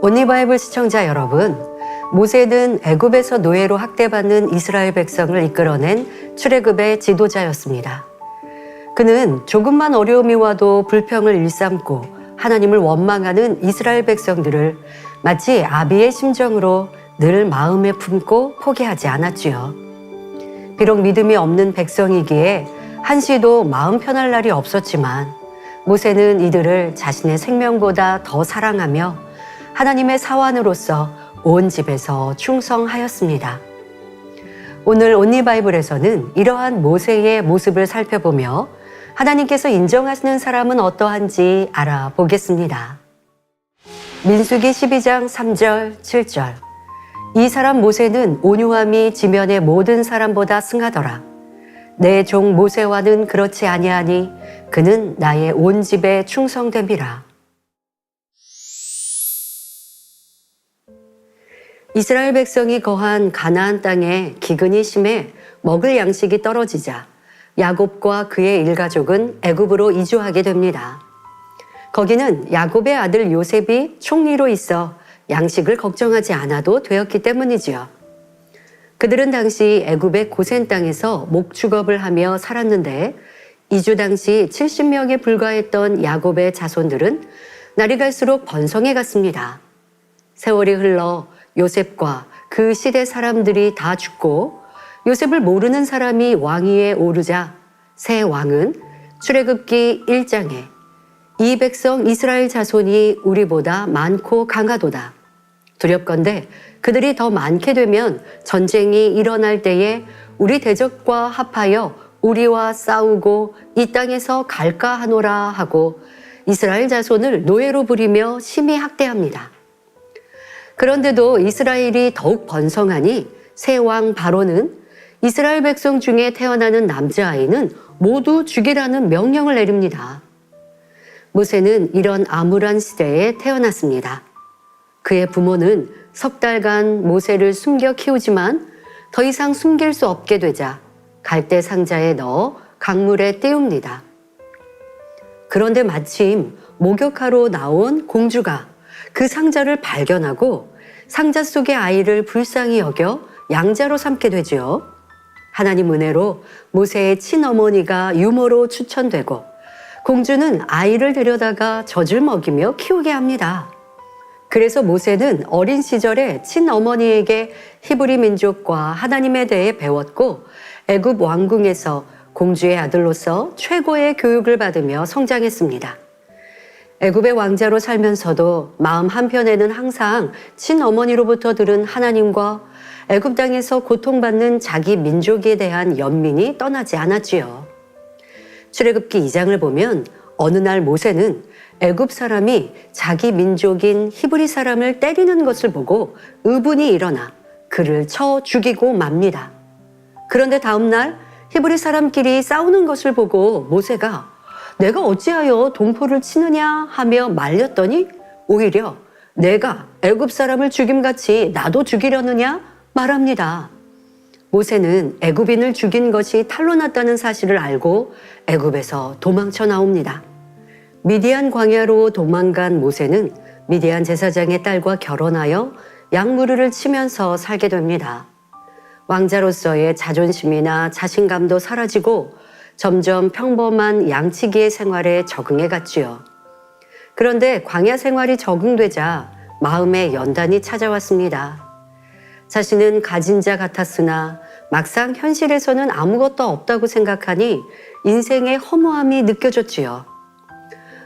온리바이블 시청자 여러분, 모세는 애굽에서 노예로 학대받는 이스라엘 백성을 이끌어낸 출애굽의 지도자였습니다. 그는 조금만 어려움이 와도 불평을 일삼고 하나님을 원망하는 이스라엘 백성들을 마치 아비의 심정으로 늘 마음에 품고 포기하지 않았지요. 비록 믿음이 없는 백성이기에 한시도 마음 편할 날이 없었지만 모세는 이들을 자신의 생명보다 더 사랑하며 하나님의 사환으로서 온 집에서 충성하였습니다. 오늘 온리바이블에서는 이러한 모세의 모습을 살펴보며 하나님께서 인정하시는 사람은 어떠한지 알아보겠습니다. 민수기 12장 3절, 7절. 이 사람 모세는 온유함이 지면의 모든 사람보다 승하더라. 내 종 모세와는 그렇지 아니하니 그는 나의 온 집에 충성됨이라. 이스라엘 백성이 거한 가나안 땅에 기근이 심해 먹을 양식이 떨어지자 야곱과 그의 일가족은 애굽으로 이주하게 됩니다. 거기는 야곱의 아들 요셉이 총리로 있어 양식을 걱정하지 않아도 되었기 때문이지요. 그들은 당시 애굽의 고센 땅에서 목축업을 하며 살았는데 이주 당시 70명에 불과했던 야곱의 자손들은 날이 갈수록 번성해 갔습니다. 세월이 흘러 요셉과 그 시대 사람들이 다 죽고 요셉을 모르는 사람이 왕위에 오르자 새 왕은 출애굽기 1장에 이 백성 이스라엘 자손이 우리보다 많고 강하도다. 두렵건대 그들이 더 많게 되면 전쟁이 일어날 때에 우리 대적과 합하여 우리와 싸우고 이 땅에서 갈까 하노라 하고 이스라엘 자손을 노예로 부리며 심히 학대합니다. 그런데도 이스라엘이 더욱 번성하니 새 왕 바로는 이스라엘 백성 중에 태어나는 남자아이는 모두 죽이라는 명령을 내립니다. 모세는 이런 암울한 시대에 태어났습니다. 그의 부모는 석 달간 모세를 숨겨 키우지만 더 이상 숨길 수 없게 되자 갈대 상자에 넣어 강물에 띄웁니다. 그런데 마침 목욕하러 나온 공주가 그 상자를 발견하고 상자 속의 아이를 불쌍히 여겨 양자로 삼게 되지요. 하나님 은혜로 모세의 친어머니가 유모로 추천되고 공주는 아이를 데려다가 젖을 먹이며 키우게 합니다. 그래서 모세는 어린 시절에 친어머니에게 히브리 민족과 하나님에 대해 배웠고 애굽 왕궁에서 공주의 아들로서 최고의 교육을 받으며 성장했습니다. 애굽의 왕자로 살면서도 마음 한편에는 항상 친어머니로부터 들은 하나님과 애굽 땅에서 고통받는 자기 민족에 대한 연민이 떠나지 않았지요. 출애굽기 2장을 보면 어느 날 모세는 애굽 사람이 자기 민족인 히브리 사람을 때리는 것을 보고 의분이 일어나 그를 쳐 죽이고 맙니다. 그런데 다음 날 히브리 사람끼리 싸우는 것을 보고 모세가 내가 어찌하여 동포를 치느냐 하며 말렸더니 오히려 내가 애굽 사람을 죽임같이 나도 죽이려느냐 말합니다. 모세는 애굽인을 죽인 것이 탄로났다는 사실을 알고 애굽에서 도망쳐 나옵니다. 미디안 광야로 도망간 모세는 미디안 제사장의 딸과 결혼하여 양무르를 치면서 살게 됩니다. 왕자로서의 자존심이나 자신감도 사라지고 점점 평범한 양치기의 생활에 적응해 갔지요. 그런데 광야 생활이 적응되자 마음에 연단이 찾아왔습니다. 자신은 가진 자 같았으나 막상 현실에서는 아무것도 없다고 생각하니 인생의 허무함이 느껴졌지요.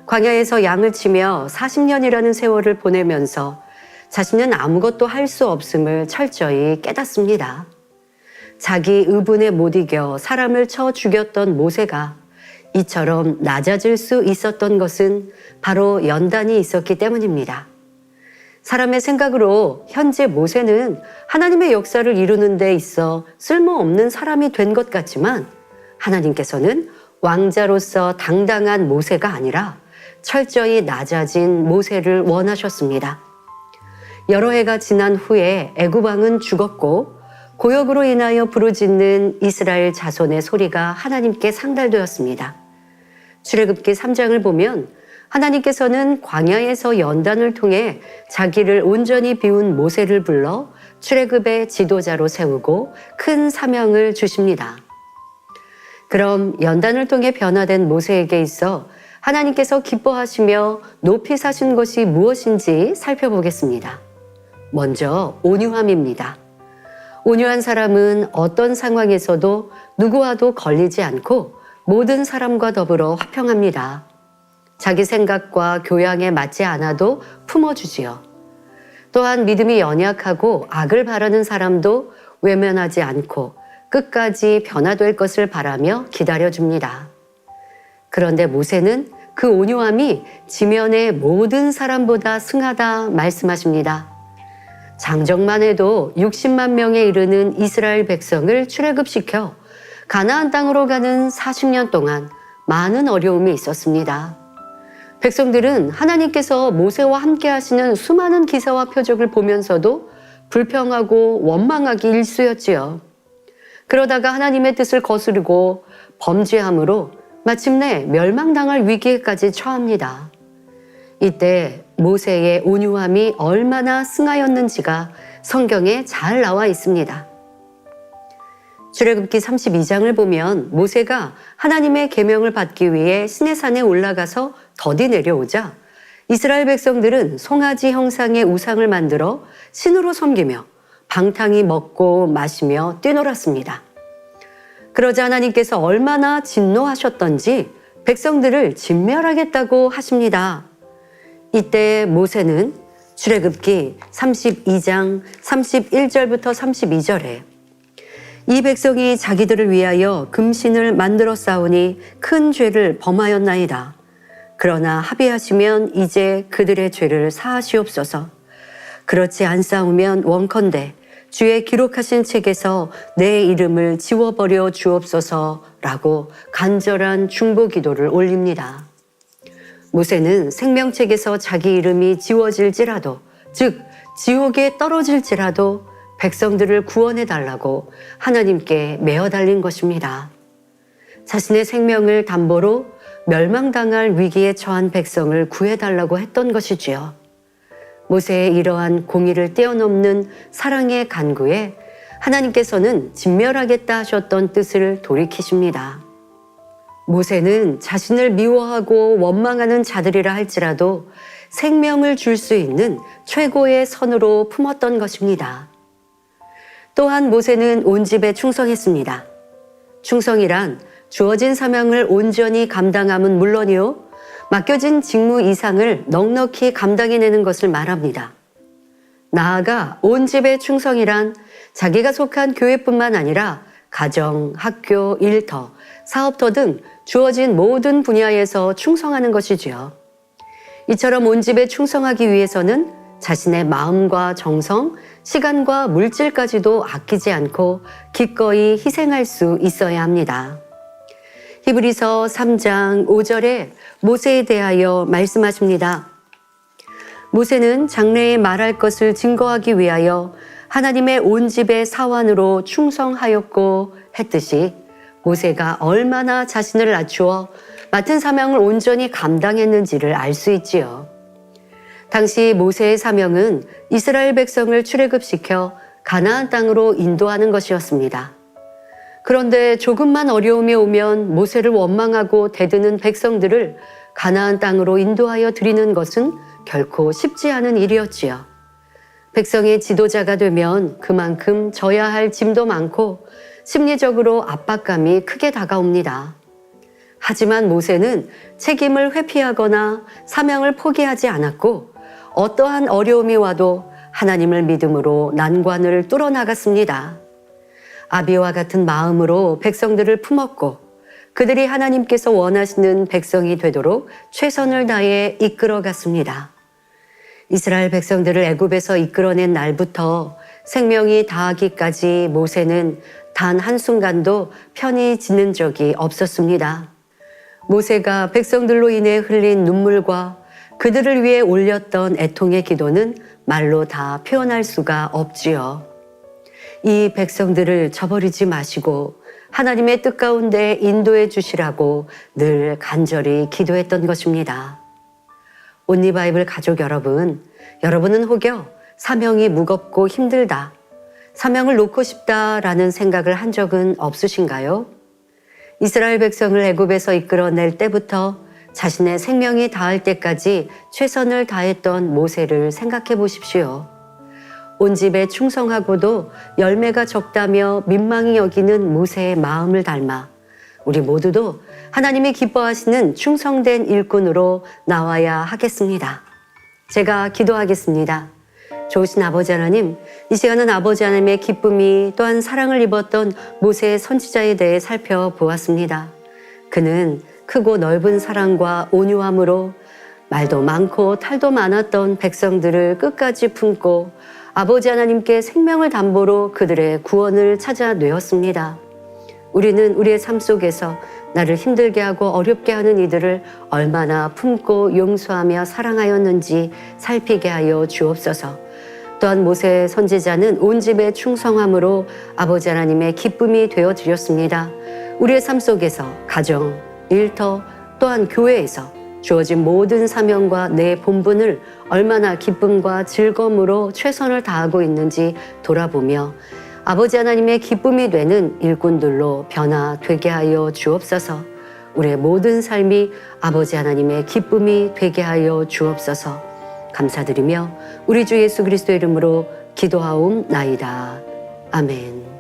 광야에서 양을 치며 40년이라는 세월을 보내면서 자신은 아무것도 할 수 없음을 철저히 깨닫습니다. 자기 의분에 못 이겨 사람을 쳐 죽였던 모세가 이처럼 낮아질 수 있었던 것은 바로 연단이 있었기 때문입니다. 사람의 생각으로 현재 모세는 하나님의 역사를 이루는 데 있어 쓸모없는 사람이 된 것 같지만 하나님께서는 왕자로서 당당한 모세가 아니라 철저히 낮아진 모세를 원하셨습니다. 여러 해가 지난 후에 애굽 왕은 죽었고 고역으로 인하여 부르짖는 이스라엘 자손의 소리가 하나님께 상달되었습니다. 출애굽기 3장을 보면 하나님께서는 광야에서 연단을 통해 자기를 온전히 비운 모세를 불러 출애굽의 지도자로 세우고 큰 사명을 주십니다. 그럼 연단을 통해 변화된 모세에게 있어 하나님께서 기뻐하시며 높이 사신 것이 무엇인지 살펴보겠습니다. 먼저 온유함입니다. 온유한 사람은 어떤 상황에서도 누구와도 걸리지 않고 모든 사람과 더불어 화평합니다. 자기 생각과 교양에 맞지 않아도 품어주지요. 또한 믿음이 연약하고 악을 바라는 사람도 외면하지 않고 끝까지 변화될 것을 바라며 기다려줍니다. 그런데 모세는 그 온유함이 지면의 모든 사람보다 승하다 말씀하십니다. 장정만 해도 60만 명에 이르는 이스라엘 백성을 출애굽시켜 가나안 땅으로 가는 40년 동안 많은 어려움이 있었습니다. 백성들은 하나님께서 모세와 함께 하시는 수많은 기사와 표적을 보면서도 불평하고 원망하기 일쑤였지요. 그러다가 하나님의 뜻을 거스르고 범죄함으로 마침내 멸망당할 위기에까지 처합니다. 이때 모세의 온유함이 얼마나 승하였는지가 성경에 잘 나와 있습니다. 출애굽기 32장을 보면 모세가 하나님의 계명을 받기 위해 시내산에 올라가서 더디 내려오자 이스라엘 백성들은 송아지 형상의 우상을 만들어 신으로 섬기며 방탕히 먹고 마시며 뛰놀았습니다. 그러자 하나님께서 얼마나 진노하셨던지 백성들을 진멸하겠다고 하십니다. 이때 모세는 출애굽기 32장 31절부터 32절에 이 백성이 자기들을 위하여 금신을 만들어 싸우니 큰 죄를 범하였나이다. 그러나 합의하시면 이제 그들의 죄를 사하시옵소서. 그렇지 않사오면 원컨대 주의 기록하신 책에서 내 이름을 지워버려 주옵소서라고 간절한 중보 기도를 올립니다. 모세는 생명책에서 자기 이름이 지워질지라도, 즉 지옥에 떨어질지라도 백성들을 구원해 달라고 하나님께 메어 달린 것입니다. 자신의 생명을 담보로 멸망당할 위기에 처한 백성을 구해 달라고 했던 것이지요. 모세의 이러한 공의를 뛰어넘는 사랑의 간구에 하나님께서는 진멸하겠다 하셨던 뜻을 돌이키십니다. 모세는 자신을 미워하고 원망하는 자들이라 할지라도 생명을 줄 수 있는 최고의 선으로 품었던 것입니다. 또한 모세는 온 집에 충성했습니다. 충성이란 주어진 사명을 온전히 감당함은 물론이요, 맡겨진 직무 이상을 넉넉히 감당해내는 것을 말합니다. 나아가 온 집의 충성이란 자기가 속한 교회뿐만 아니라 가정, 학교, 일터, 사업터 등 주어진 모든 분야에서 충성하는 것이지요. 이처럼 온 집에 충성하기 위해서는 자신의 마음과 정성, 시간과 물질까지도 아끼지 않고 기꺼이 희생할 수 있어야 합니다. 히브리서 3장 5절에 모세에 대하여 말씀하십니다. 모세는 장래에 말할 것을 증거하기 위하여 하나님의 온 집의 사환으로 충성하였고 했듯이 모세가 얼마나 자신을 낮추어 맡은 사명을 온전히 감당했는지를 알 수 있지요. 당시 모세의 사명은 이스라엘 백성을 출애굽시켜 가나안 땅으로 인도하는 것이었습니다. 그런데 조금만 어려움이 오면 모세를 원망하고 대드는 백성들을 가나안 땅으로 인도하여 드리는 것은 결코 쉽지 않은 일이었지요. 백성의 지도자가 되면 그만큼 져야 할 짐도 많고 심리적으로 압박감이 크게 다가옵니다. 하지만 모세는 책임을 회피하거나 사명을 포기하지 않았고 어떠한 어려움이 와도 하나님을 믿음으로 난관을 뚫어나갔습니다. 아비와 같은 마음으로 백성들을 품었고 그들이 하나님께서 원하시는 백성이 되도록 최선을 다해 이끌어갔습니다. 이스라엘 백성들을 애굽에서 이끌어낸 날부터 생명이 다하기까지 모세는 단 한순간도 편히 지는 적이 없었습니다. 모세가 백성들로 인해 흘린 눈물과 그들을 위해 올렸던 애통의 기도는 말로 다 표현할 수가 없지요. 이 백성들을 저버리지 마시고 하나님의 뜻 가운데 인도해 주시라고 늘 간절히 기도했던 것입니다. 온리바이블 가족 여러분, 여러분은 혹여 사명이 무겁고 힘들다, 사명을 놓고 싶다라는 생각을 한 적은 없으신가요? 이스라엘 백성을 애굽에서 이끌어낼 때부터 자신의 생명이 다할 때까지 최선을 다했던 모세를 생각해 보십시오. 온 집에 충성하고도 열매가 적다며 민망히 여기는 모세의 마음을 닮아 우리 모두도 하나님이 기뻐하시는 충성된 일꾼으로 나와야 하겠습니다. 제가 기도하겠습니다. 좋으신 아버지 하나님, 이 시간은 아버지 하나님의 기쁨이 또한 사랑을 입었던 모세의 선지자에 대해 살펴보았습니다. 그는 크고 넓은 사랑과 온유함으로 말도 많고 탈도 많았던 백성들을 끝까지 품고 아버지 하나님께 생명을 담보로 그들의 구원을 찾아내었습니다. 우리는 우리의 삶 속에서 나를 힘들게 하고 어렵게 하는 이들을 얼마나 품고 용서하며 사랑하였는지 살피게 하여 주옵소서. 또한 모세 선지자는 온 집에 충성함으로 아버지 하나님의 기쁨이 되어 드렸습니다. 우리의 삶 속에서 가정, 일터, 또한 교회에서 주어진 모든 사명과 내 본분을 얼마나 기쁨과 즐거움으로 최선을 다하고 있는지 돌아보며 아버지 하나님의 기쁨이 되는 일꾼들로 변화되게 하여 주옵소서. 우리의 모든 삶이 아버지 하나님의 기쁨이 되게 하여 주옵소서. 감사드리며 우리 주 예수 그리스도 이름으로 기도하옵나이다. 아멘.